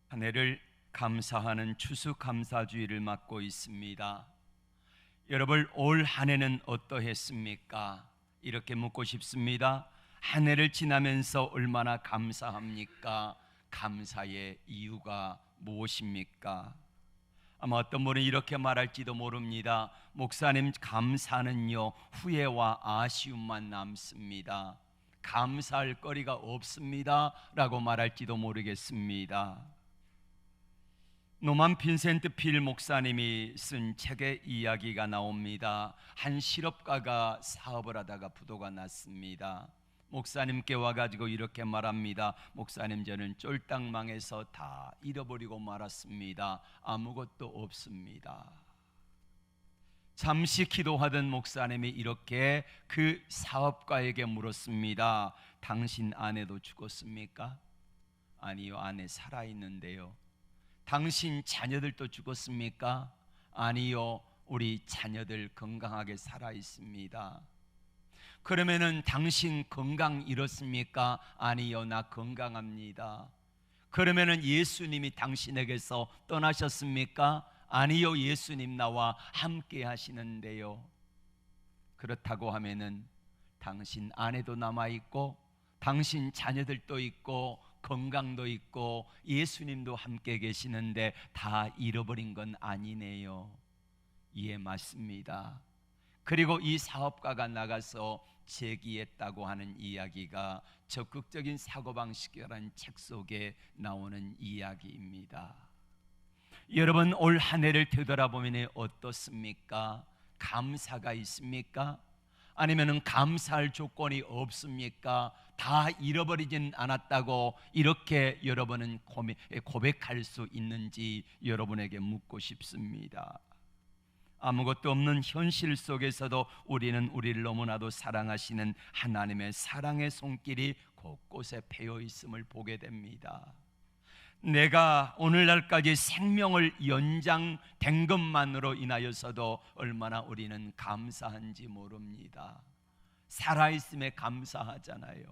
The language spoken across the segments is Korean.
한 해를 감사하는 추수감사주의를 맞고 있습니다. 여러분, 올 한 해는 어떠했습니까? 이렇게 묻고 싶습니다. 한 해를 지나면서 얼마나 감사합니까? 감사의 이유가 무엇입니까? 아마 어떤 분은 이렇게 말할지도 모릅니다. 목사님, 감사는요, 후회와 아쉬움만 남습니다. 감사할 거리가 없습니다 라고 말할지도 모르겠습니다. 노만 빈센트 필 목사님이 쓴 책에 이야기가 나옵니다. 한 실업가가 사업을 하다가 부도가 났습니다. 목사님께 와가지고 이렇게 말합니다. 목사님, 저는 쫄딱 망해서 다 잃어버리고 말았습니다. 아무것도 없습니다. 잠시 기도하던 목사님이 이렇게 그 사업가에게 물었습니다. 당신 아내도 죽었습니까? 아니요, 아내 살아있는데요. 당신 자녀들도 죽었습니까? 아니요, 우리 자녀들 건강하게 살아있습니다. 그러면은 당신 건강 잃었습니까? 아니요, 나 건강합니다. 그러면은 예수님이 당신에게서 떠나셨습니까? 아니요, 예수님 나와 함께 하시는데요. 그렇다고 하면은 당신 아내도 남아있고 당신 자녀들도 있고 건강도 있고 예수님도 함께 계시는데 다 잃어버린 건 아니네요. 예, 맞습니다. 그리고 이 사업가가 나가서 재기했다고 하는 이야기가 적극적인 사고방식이라는 책 속에 나오는 이야기입니다. 여러분, 올 한 해를 되돌아보면 어떻습니까? 감사가 있습니까? 아니면 감사할 조건이 없습니까? 다 잃어버리진 않았다고 이렇게 여러분은 고백할 수 있는지 여러분에게 묻고 싶습니다. 아무것도 없는 현실 속에서도 우리는 우리를 너무나도 사랑하시는 하나님의 사랑의 손길이 곳곳에 패여 있음을 보게 됩니다. 내가 오늘날까지 생명을 연장된 것만으로 인하여서도 얼마나 우리는 감사한지 모릅니다. 살아있음에 감사하잖아요.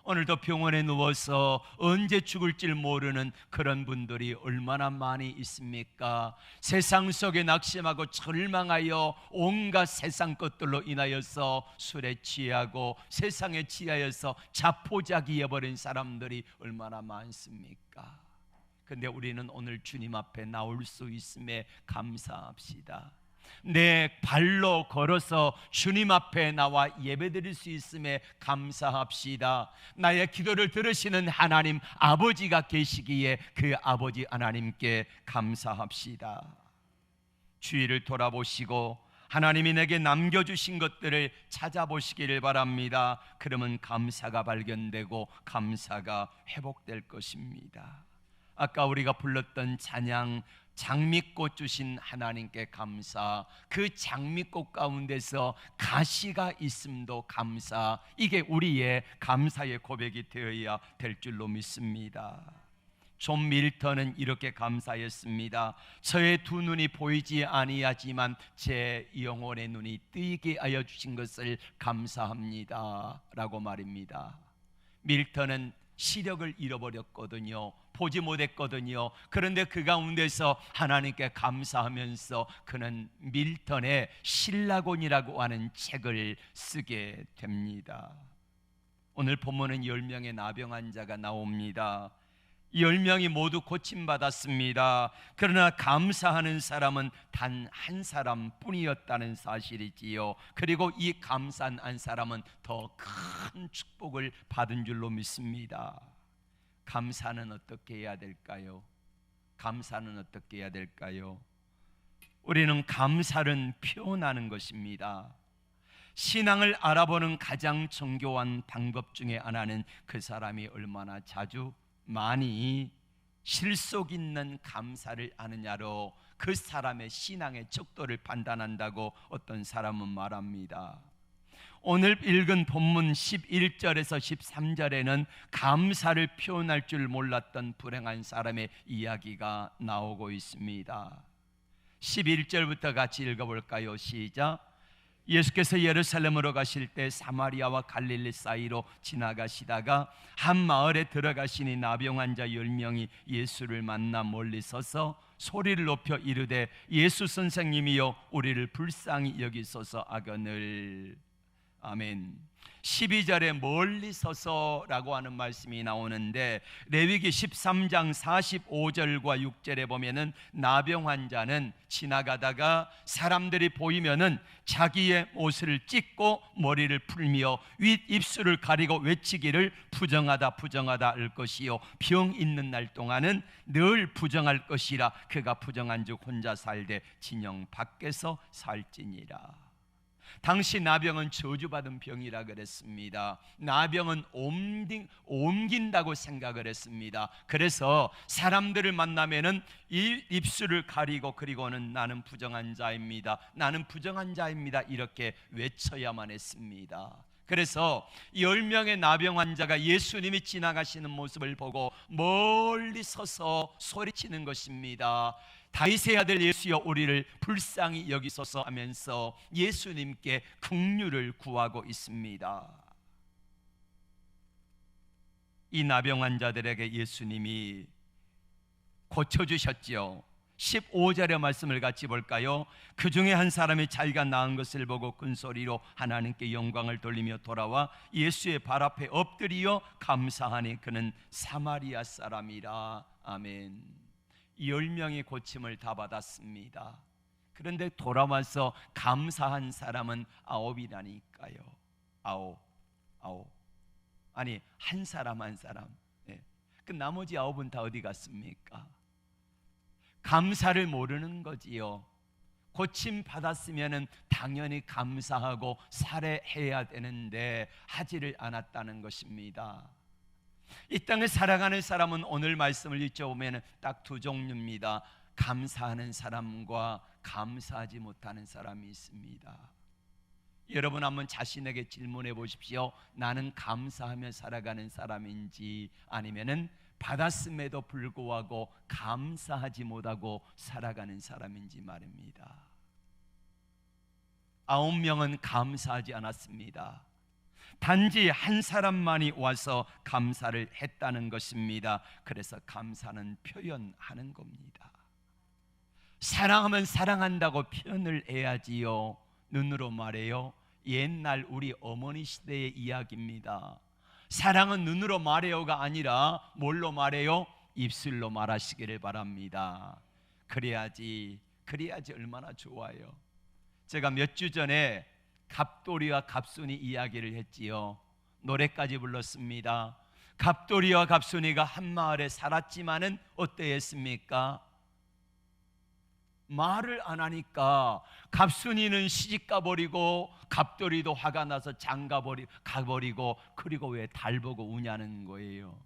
오늘도 병원에 누워서 언제 죽을지 모르는 그런 분들이 얼마나 많이 있습니까? 세상 속에 낙심하고 절망하여 온갖 세상 것들로 인하여서 술에 취하고 세상에 취하여서 자포자기해버린 사람들이 얼마나 많습니까? 근데 우리는 오늘 주님 앞에 나올 수 있음에 감사합시다. 내 발로 걸어서 주님 앞에 나와 예배드릴 수 있음에 감사합시다. 나의 기도를 들으시는 하나님 아버지가 계시기에 그 아버지 하나님께 감사합시다. 주위를 돌아보시고 하나님이 내게 남겨주신 것들을 찾아보시기를 바랍니다. 그러면 감사가 발견되고 감사가 회복될 것입니다. 아까 우리가 불렀던 찬양, 장미꽃 주신 하나님께 감사, 그 장미꽃 가운데서 가시가 있음도 감사, 이게 우리의 감사의 고백이 되어야 될 줄로 믿습니다. 존 밀턴은 이렇게 감사했습니다. 저의 두 눈이 보이지 아니하지만 제 영혼의 눈이 뜨이게 하여 주신 것을 감사합니다 라고 말입니다. 밀턴은 시력을 잃어버렸거든요. 보지 못했거든요. 그런데 그 가운데서 하나님께 감사하면서 그는 밀턴의 신라곤이라고 하는 책을 쓰게 됩니다. 오늘 본문은 10명의 나병 환자가 나옵니다. 10명이 모두 고침받았습니다. 그러나 감사하는 사람은 단 한 사람뿐이었다는 사실이지요. 그리고 이 감사한 한 사람은 더 큰 축복을 받은 줄로 믿습니다. 감사는 어떻게 해야 될까요? 감사는 어떻게 해야 될까요? 우리는 감사를 표현하는 것입니다. 신앙을 알아보는 가장 정교한 방법 중에 하나는 그 사람이 얼마나 자주 많이 실속 있는 감사를 하느냐로 그 사람의 신앙의 척도를 판단한다고 어떤 사람은 말합니다. 오늘 읽은 본문 11절에서 13절에는 감사를 표현할 줄 몰랐던 불행한 사람의 이야기가 나오고 있습니다. 11절부터 같이 읽어볼까요? 시작. 예수께서 예루살렘으로 가실 때 사마리아와 갈릴리 사이로 지나가시다가 한 마을에 들어가시니 나병 환자 10명이 예수를 만나 멀리 서서 소리를 높여 이르되 예수 선생님이여 우리를 불쌍히 여기소서 하거늘. 아멘. 12절에 멀리 서서라고 하는 말씀이 나오는데 레위기 13장 45절과 6절에 보면은 나병 환자는 지나가다가 사람들이 보이면은 자기의 옷을 찢고 머리를 풀며 윗입술을 가리고 외치기를 부정하다 부정하다 할 것이요 병 있는 날 동안은 늘 부정할 것이라 그가 부정한즉 혼자 살되 진영 밖에서 살지니라. 당시 나병은 저주받은 병이라 그랬습니다. 나병은 옮긴다고 생각을 했습니다. 그래서 사람들을 만나면은 이 입술을 가리고 그리고는 나는 부정한 자입니다. 나는 부정한 자입니다. 이렇게 외쳐야만 했습니다. 그래서 10명의 나병 환자가 예수님이 지나가시는 모습을 보고 멀리 서서 소리치는 것입니다. 다윗의 아들 예수여 우리를 불쌍히 여기소서 하면서 예수님께 긍휼을 구하고 있습니다. 이 나병 환자들에게 예수님이 고쳐주셨지요. 15절의 말씀을 같이 볼까요? 그 중에 한 사람이 자기가 나은 것을 보고 큰 소리로 하나님께 영광을 돌리며 돌아와 예수의 발 앞에 엎드리어 감사하니 그는 사마리아 사람이라. 아멘. 10명이 고침을 다 받았습니다. 그런데 돌아와서 감사한 사람은 9이라니까요. 아홉. 아니 한 사람 한 사람. 네. 그 나머지 9은 다 어디 갔습니까? 감사를 모르는 거지요. 고침 받았으면 당연히 감사하고 살해해야 되는데 하지를 않았다는 것입니다. 이 땅을 살아가는 사람은 오늘 말씀을 읽어보면 딱 두 종류입니다. 감사하는 사람과 감사하지 못하는 사람이 있습니다. 여러분 한번 자신에게 질문해 보십시오. 나는 감사하며 살아가는 사람인지 아니면은 받았음에도 불구하고 감사하지 못하고 살아가는 사람인지 말입니다. 9명은 감사하지 않았습니다. 단지 한 사람만이 와서 감사를 했다는 것입니다. 그래서 감사는 표현하는 겁니다. 사랑하면 사랑한다고 표현을 해야지요. 눈으로 말해요. 옛날 우리 어머니 시대의 이야기입니다. 사랑은 눈으로 말해요가 아니라 뭘로 말해요? 입술로 말하시기를 바랍니다. 그래야지 얼마나 좋아요. 제가 몇 주 전에 갑돌이와 갑순이 이야기를 했지요. 노래까지 불렀습니다. 갑돌이와 갑순이가 한 마을에 살았지만은 어떠했습니까? 말을 안 하니까 갑순이는 시집 가버리고 갑돌이도 화가 나서 장가 가버리고 그리고 왜 달 보고 우냐는 거예요.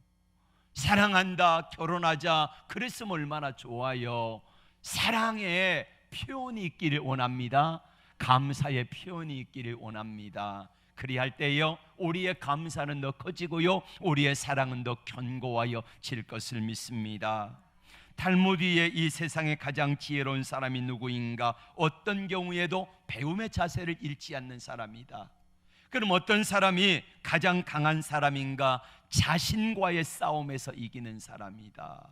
사랑한다 결혼하자 그랬으면 얼마나 좋아요. 사랑의 표현이 있기를 원합니다. 감사의 표현이 있기를 원합니다. 그리할 때요 우리의 감사는 더 커지고요 우리의 사랑은 더 견고하여 질 것을 믿습니다. 탈무드의 이 세상에 가장 지혜로운 사람이 누구인가? 어떤 경우에도 배움의 자세를 잃지 않는 사람이다. 그럼 어떤 사람이 가장 강한 사람인가? 자신과의 싸움에서 이기는 사람이다.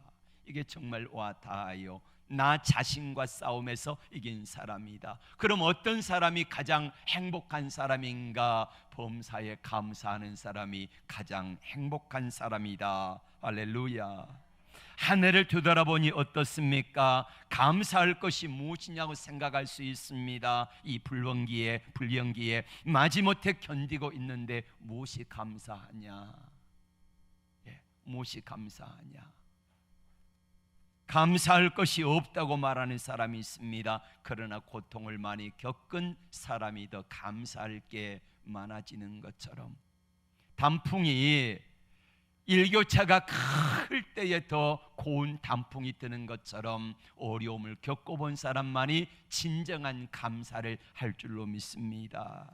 이게 정말 와닿아요. 나 자신과 싸움에서 이긴 사람이다. 그럼 어떤 사람이 가장 행복한 사람인가? 범사에 감사하는 사람이 가장 행복한 사람이다. 할렐루야. 한 해를 되돌아보니 어떻습니까? 감사할 것이 무엇이냐고 생각할 수 있습니다. 이 불경기에 마지못해 견디고 있는데 무엇이 감사하냐? 무엇이 감사하냐? 감사할 것이 없다고 말하는 사람이 있습니다. 그러나 고통을 많이 겪은 사람이 더 감사할 게 많아지는 것처럼 단풍이 일교차가 클 때에 더 고운 단풍이 뜨는 것처럼 어려움을 겪어본 사람만이 진정한 감사를 할 줄로 믿습니다.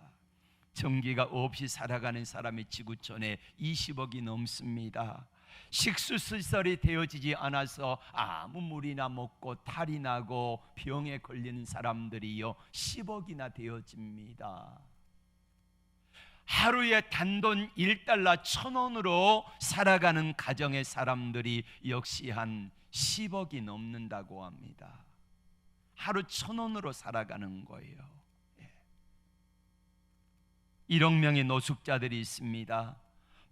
전기가 없이 살아가는 사람이 지구촌에 20억이 넘습니다. 식수시설이 되어지지 않아서 아무 물이나 먹고 탈이 나고 병에 걸리는 사람들이요 10억이나 되어집니다. 하루에 단돈 1달러 1,000원으로 살아가는 가정의 사람들이 역시 한 10억이 넘는다고 합니다. 하루 1,000원으로 살아가는 거예요. 1억 명의 노숙자들이 있습니다.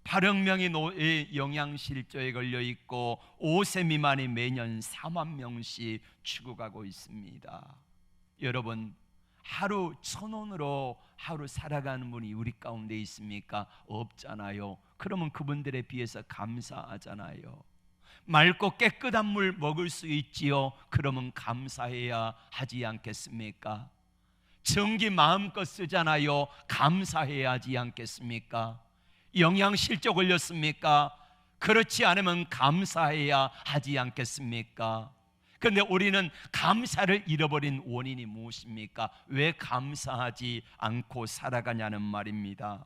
8억 명의 영양실조에 걸려 있고 5세 미만이 매년 4만 명씩 죽어가고 있습니다. 여러분, 하루 1,000원으로 하루 살아가는 분이 우리 가운데 있습니까? 없잖아요. 그러면 그분들에 비해서 감사하잖아요. 맑고 깨끗한 물 먹을 수 있지요. 그러면 감사해야 하지 않겠습니까? 전기 마음껏 쓰잖아요. 감사해야 하지 않겠습니까? 영양실조 걸렸습니까? 그렇지 않으면 감사해야 하지 않겠습니까? 그런데 우리는 감사를 잃어버린 원인이 무엇입니까? 왜 감사하지 않고 살아가냐는 말입니다.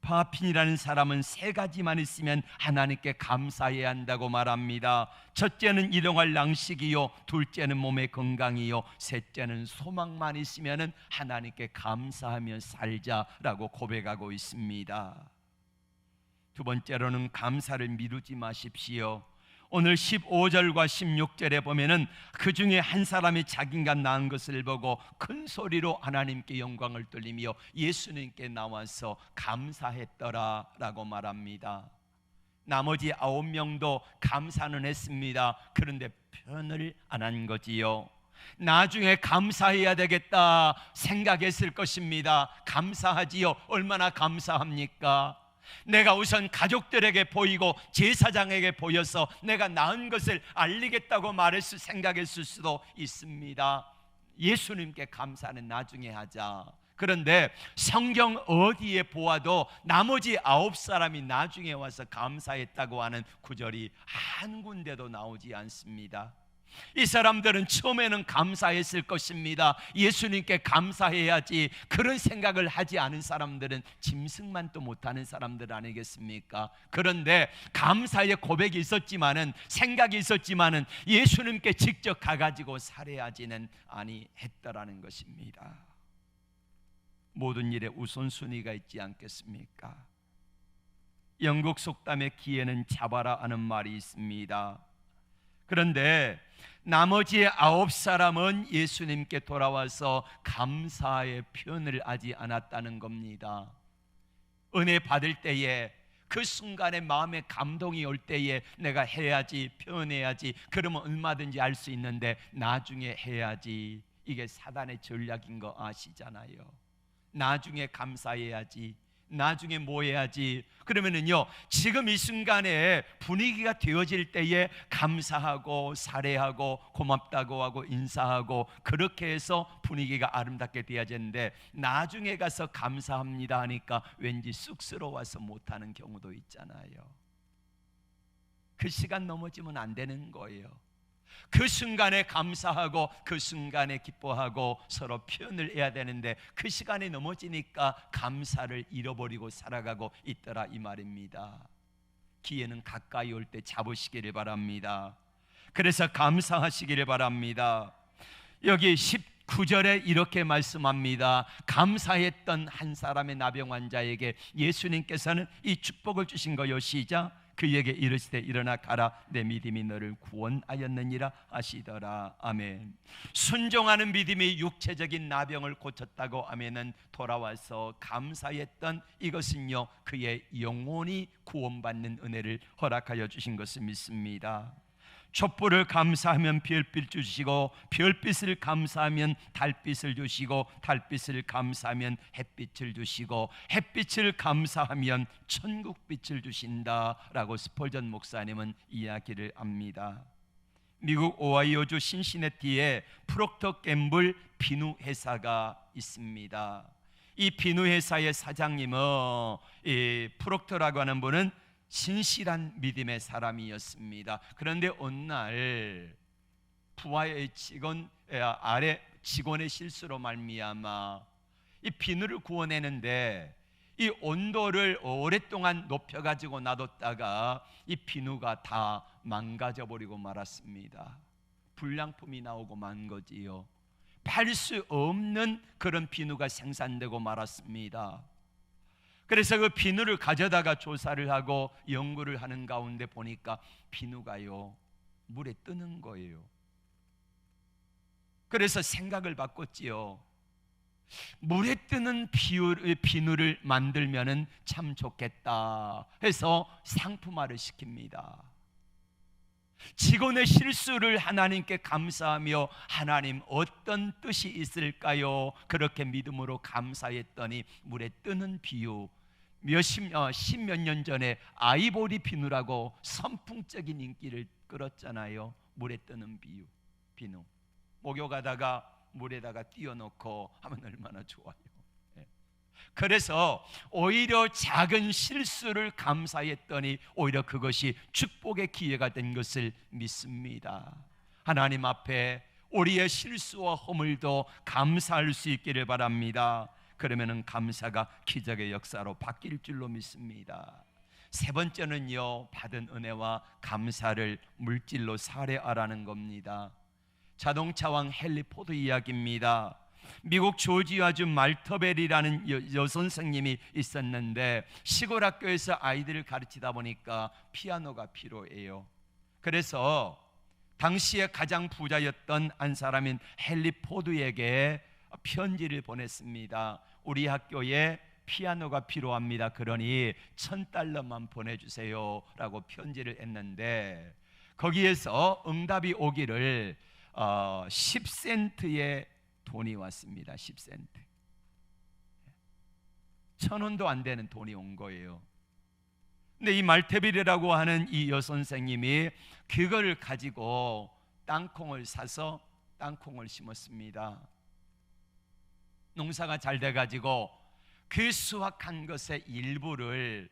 바핀이라는 사람은 3가지만 있으면 하나님께 감사해야 한다고 말합니다. 첫째는 일용할 양식이요, 둘째는 몸의 건강이요, 셋째는 소망만 있으면 하나님께 감사하며 살자라고 고백하고 있습니다. 두 번째로는 감사를 미루지 마십시오. 오늘 15절과 16절에 보면은 그 중에 한 사람이 자기가 낳은 것을 보고 큰 소리로 하나님께 영광을 돌리며 예수님께 나와서 감사했더라라고 말합니다. 나머지 9명도 감사는 했습니다. 그런데 표현을 안 한 거지요. 나중에 감사해야 되겠다 생각했을 것입니다. 감사하지요. 얼마나 감사합니까? 내가 우선 가족들에게 보이고 제사장에게 보여서 내가 낳은 것을 알리겠다고 생각했을 수도 있습니다. 예수님께 감사는 나중에 하자. 그런데 성경 어디에 보아도 나머지 9사람이 나중에 와서 감사했다고 하는 구절이 한 군데도 나오지 않습니다. 이 사람들은 처음에는 감사했을 것입니다. 예수님께 감사해야지. 그런 생각을 하지 않은 사람들은 짐승만 또 못하는 사람들 아니겠습니까? 그런데 감사의 고백이 있었지만은, 생각이 있었지만은 예수님께 직접 가가지고 살해하지는 아니했더라는 것입니다. 모든 일에 우선순위가 있지 않겠습니까? 영국 속담에 기회는 잡아라 하는 말이 있습니다. 그런데 나머지 9사람은 예수님께 돌아와서 감사의 표현을 하지 않았다는 겁니다. 은혜 받을 때에, 그 순간에 마음에 감동이 올 때에 내가 해야지, 표현해야지, 그러면 얼마든지 할 수 있는데 나중에 해야지, 이게 사단의 전략인 거 아시잖아요. 나중에 감사해야지, 나중에 뭐 해야지. 그러면은요, 지금 이 순간에 분위기가 되어질 때에 감사하고 살해하고 고맙다고 하고 인사하고 그렇게 해서 분위기가 아름답게 되어지는데, 나중에 가서 감사합니다 하니까 왠지 쑥스러워서 못하는 경우도 있잖아요. 그 시간 넘어지면 안 되는 거예요. 그 순간에 감사하고 그 순간에 기뻐하고 서로 표현을 해야 되는데, 그 시간이 넘어지니까 감사를 잃어버리고 살아가고 있더라 이 말입니다. 기회는 가까이 올 때 잡으시기를 바랍니다. 그래서 감사하시기를 바랍니다. 여기 19절에 이렇게 말씀합니다. 감사했던 한 사람의 나병 환자에게 예수님께서는 이 축복을 주신 거요. 시작. 그에게 이르시되 일어나 가라, 내 믿음이 너를 구원하였느니라 하시더라. 아멘. 순종하는 믿음이 육체적인 나병을 고쳤다고 하면은 돌아와서 감사했던 이것은요, 그의 영혼이 구원받는 은혜를 허락하여 주신 것을 믿습니다. 촛불을 감사하면 별빛 주시고, 별빛을 감사하면 달빛을 주시고, 달빛을 감사하면 햇빛을 주시고, 햇빛을 감사하면 천국빛을 주신다라고 스펄전 목사님은 이야기를 합니다. 미국 오하이오주 신시내티에 프록터 갬블 비누 회사가 있습니다. 이 비누 회사의 사장님은, 이 프록터라고 하는 분은 신실한 믿음의 사람이었습니다. 그런데 어느 날 부하의 직원의 실수로 말미암아 이 비누를 구워내는데 이 온도를 오랫동안 높여가지고 놔뒀다가 이 비누가 다 망가져버리고 말았습니다. 불량품이 나오고 만 거지요. 팔 수 없는 그런 비누가 생산되고 말았습니다. 그래서 그 비누를 가져다가 조사를 하고 연구를 하는 가운데 보니까 비누가요 물에 뜨는 거예요. 그래서 생각을 바꿨지요. 물에 뜨는 비누를 만들면은 참 좋겠다 해서 상품화를 시킵니다. 직원의 실수를 하나님께 감사하며 하나님 어떤 뜻이 있을까요? 그렇게 믿음으로 감사했더니 물에 뜨는 비유, 십몇 년 전에 아이보리 비누라고 선풍적인 인기를 끌었잖아요. 물에 뜨는 비누. 목욕하다가 물에다가 띄워놓고 하면 얼마나 좋아요. 그래서 오히려 작은 실수를 감사했더니 오히려 그것이 축복의 기회가 된 것을 믿습니다. 하나님 앞에 우리의 실수와 허물도 감사할 수 있기를 바랍니다. 그러면은 감사가 기적의 역사로 바뀔 줄로 믿습니다. 세 번째는요, 받은 은혜와 감사를 물질로 사례하라는 겁니다. 자동차왕 헨리 포드 이야기입니다. 미국 조지아주 말터벨이라는 여선생님이 있었는데 시골 학교에서 아이들을 가르치다 보니까 피아노가 필요해요. 그래서 당시에 가장 부자였던 한 사람인 헨리 포드에게 편지를 보냈습니다. 우리 학교에 피아노가 필요합니다. 그러니 $1,000만 보내주세요 라고 편지를 했는데 거기에서 응답이 오기를 10센트의 돈이 왔습니다. 10센트. 1,000원도 안 되는 돈이 온 거예요. 근데 이 말테빌이라고 하는 이 여선생님이 그걸 가지고 땅콩을 사서 땅콩을 심었습니다. 농사가 잘 돼가지고 그 수확한 것의 일부를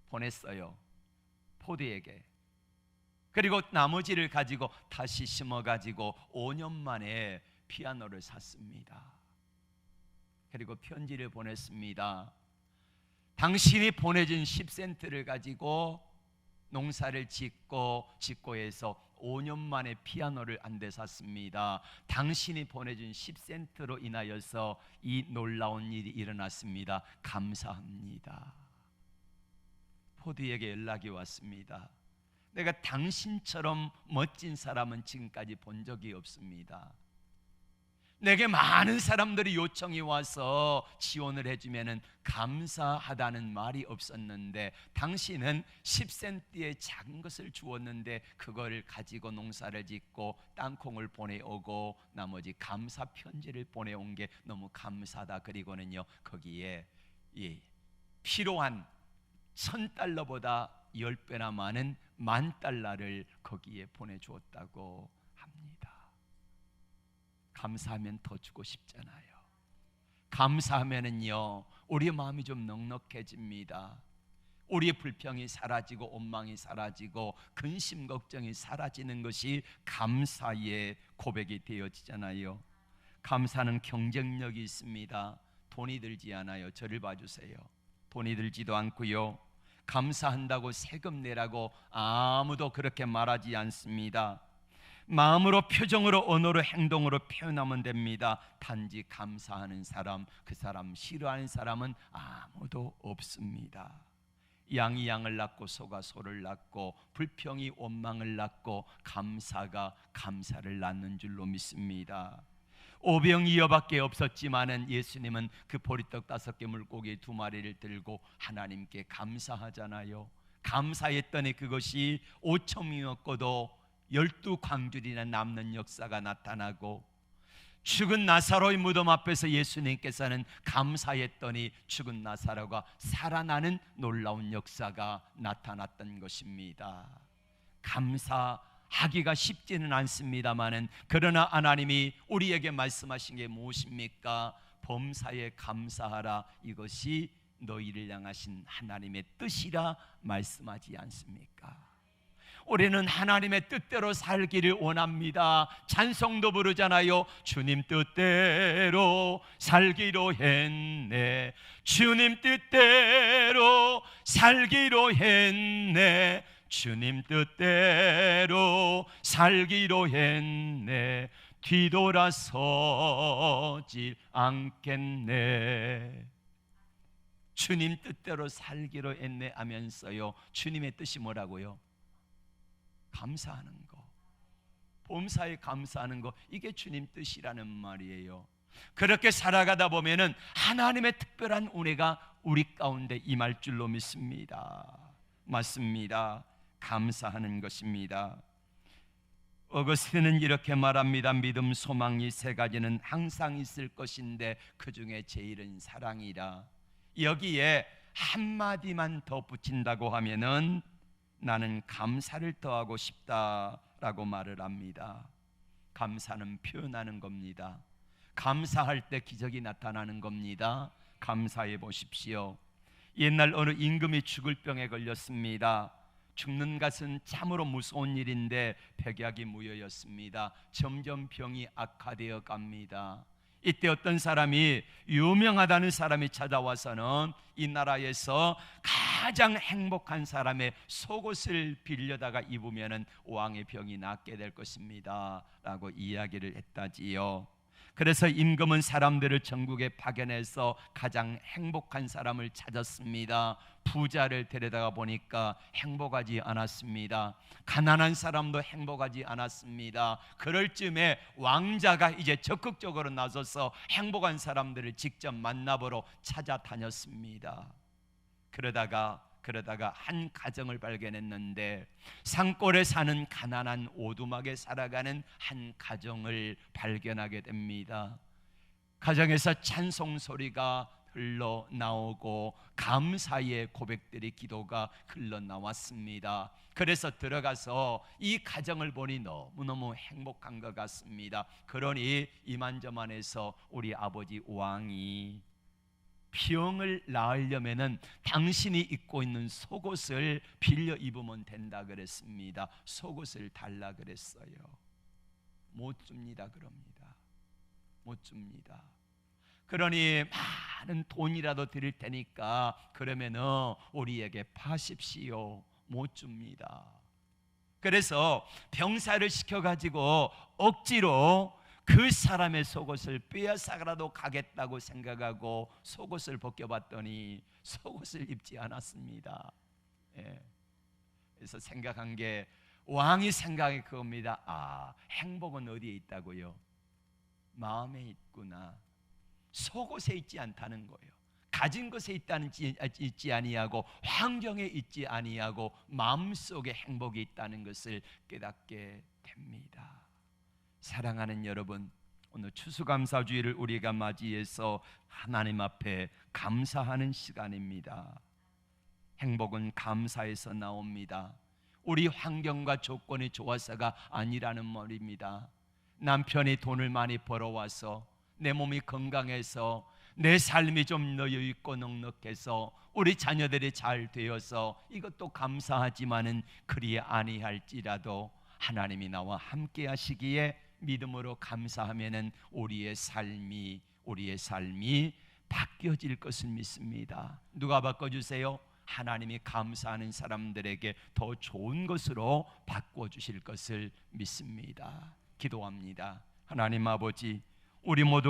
보냈어요. 포드에게. 그리고 나머지를 가지고 다시 심어가지고 5년 만에 피아노를 샀습니다. 그리고 편지를 보냈습니다. 당신이 보내준 10센트를 가지고 농사를 짓고 해서 5년 만에 피아노를 한 대 샀습니다. 당신이 보내준 10센트로 인하여서 이 놀라운 일이 일어났습니다. 감사합니다. 포드에게 연락이 왔습니다. 내가 당신처럼 멋진 사람은 지금까지 본 적이 없습니다. 내게 많은 사람들이 요청이 와서 지원을 해주면 감사하다는 말이 없었는데 당신은 10센트의 작은 것을 주었는데 그걸 가지고 농사를 짓고 땅콩을 보내오고 나머지 감사 편지를 보내온 게 너무 감사하다. 그리고는요 거기에 필요한 $1,000보다 10배나 많은 $10,000를 거기에 보내주었다고 합니다. 감사하면 더 주고 싶잖아요. 감사하면은요 우리의 마음이 좀 넉넉해집니다. 우리의 불평이 사라지고 원망이 사라지고 근심 걱정이 사라지는 것이 감사의 고백이 되어지잖아요. 감사는 경쟁력이 있습니다. 돈이 들지 않아요. 저를 봐주세요. 돈이 들지도 않고요. 감사한다고 세금 내라고 아무도 그렇게 말하지 않습니다. 마음으로, 표정으로, 언어로, 행동으로 표현하면 됩니다. 단지 감사하는 사람, 그 사람 싫어하는 사람은 아무도 없습니다. 양이 양을 낳고 소가 소를 낳고 불평이 원망을 낳고 감사가 감사를 낳는 줄로 믿습니다. 오병이어밖에 없었지만은 예수님은 그 보리떡 5개 물고기 2마리를 들고 하나님께 감사하잖아요. 감사했더니 그것이 5,000명이었고도 12광줄이나 남는 역사가 나타나고 죽은 나사로의 무덤 앞에서 예수님께서는 감사했더니 죽은 나사로가 살아나는 놀라운 역사가 나타났던 것입니다. 감사하기가 쉽지는 않습니다마는 그러나 하나님이 우리에게 말씀하신 게 무엇입니까? 범사에 감사하라. 이것이 너희를 향하신 하나님의 뜻이라 말씀하지 않습니까? 우리는 하나님의 뜻대로 살기를 원합니다. 찬송도 부르잖아요. 주님 뜻대로 살기로 했네. 주님 뜻대로 살기로 했네. 주님 뜻대로 살기로 했네. 뒤돌아서지 않겠네. 주님 뜻대로 살기로 했네 하면서요, 주님의 뜻이 뭐라고요? 감사하는 거, 범사에 감사하는 거, 이게 주님 뜻이라는 말이에요. 그렇게 살아가다 보면은 하나님의 특별한 은혜가 우리 가운데 임할 줄로 믿습니다. 맞습니다. 감사하는 것입니다. 어거스틴은 이렇게 말합니다. 믿음, 소망 이 세 가지는 항상 있을 것인데 그 중에 제일은 사랑이라. 여기에 한마디만 더 붙인다고 하면은 나는 감사를 더하고 싶다라고 말을 합니다. 감사는 표현하는 겁니다. 감사할 때 기적이 나타나는 겁니다. 감사해 보십시오. 옛날 어느 임금이 죽을 병에 걸렸습니다. 죽는 것은 참으로 무서운 일인데 백약이 무효였습니다. 점점 병이 악화되어 갑니다. 이때 어떤 사람이, 유명하다는 사람이 찾아와서는 이 나라에서 가장 행복한 사람의 속옷을 빌려다가 입으면 왕의 병이 낫게 될 것입니다 라고 이야기를 했다지요. 그래서 임금은 사람들을 전국에 파견해서 가장 행복한 사람을 찾았습니다. 부자를 데려다가 보니까 행복하지 않았습니다. 가난한 사람도 행복하지 않았습니다. 그럴 즈음에 왕자가 이제 적극적으로 나서서 행복한 사람들을 직접 만나보러 찾아다녔습니다. 그러다가 한 가정을 발견했는데, 산골에 사는 가난한 오두막에 살아가는 한 가정을 발견하게 됩니다. 가정에서 찬송 소리가 흘러나오고 감사의 고백들이, 기도가 흘러나왔습니다. 그래서 들어가서 이 가정을 보니 너무너무 행복한 것 같습니다. 그러니 이만저만해서 우리 아버지 왕이 병을 나으려면은 당신이 입고 있는 속옷을 빌려 입으면 된다 그랬습니다. 속옷을 달라 그랬어요. 못 줍니다. 그럽니다. 못 줍니다. 그러니 많은 돈이라도 드릴 테니까 그러면은 우리에게 파십시오. 못 줍니다. 그래서 병사를 시켜가지고 억지로 그 사람의 속옷을 빼앗아라도 가겠다고 생각하고 속옷을 벗겨봤더니 속옷을 입지 않았습니다. 그래서 생각한 게, 왕이 생각해 그겁니다. 행복은 어디에 있다고요? 마음에 있구나. 속옷에 있지 않다는 거예요. 가진 것에 있지 아니하고 환경에 있지 아니하고 마음속에 행복이 있다는 것을 깨닫게 됩니다. 사랑하는 여러분, 오늘 추수감사주일을 우리가 맞이해서 하나님 앞에 감사하는 시간입니다. 행복은 감사에서 나옵니다. 우리 환경과 조건이 좋아서가 아니라는 말입니다. 남편이 돈을 많이 벌어와서, 내 몸이 건강해서, 내 삶이 좀 여유있고 넉넉해서, 우리 자녀들이 잘 되어서 이것도 감사하지만은 그리 아니할지라도 하나님이 나와 함께 하시기에 믿음으로 감사하면은 우리의 삶이 바뀌어질 것을 믿습니다. 누가 바꿔주세요? 하나님이 감사하는 사람들에게 더 좋은 것으로 바꿔주실 것을 믿습니다. 기도합니다. 하나님 아버지, 우리 모두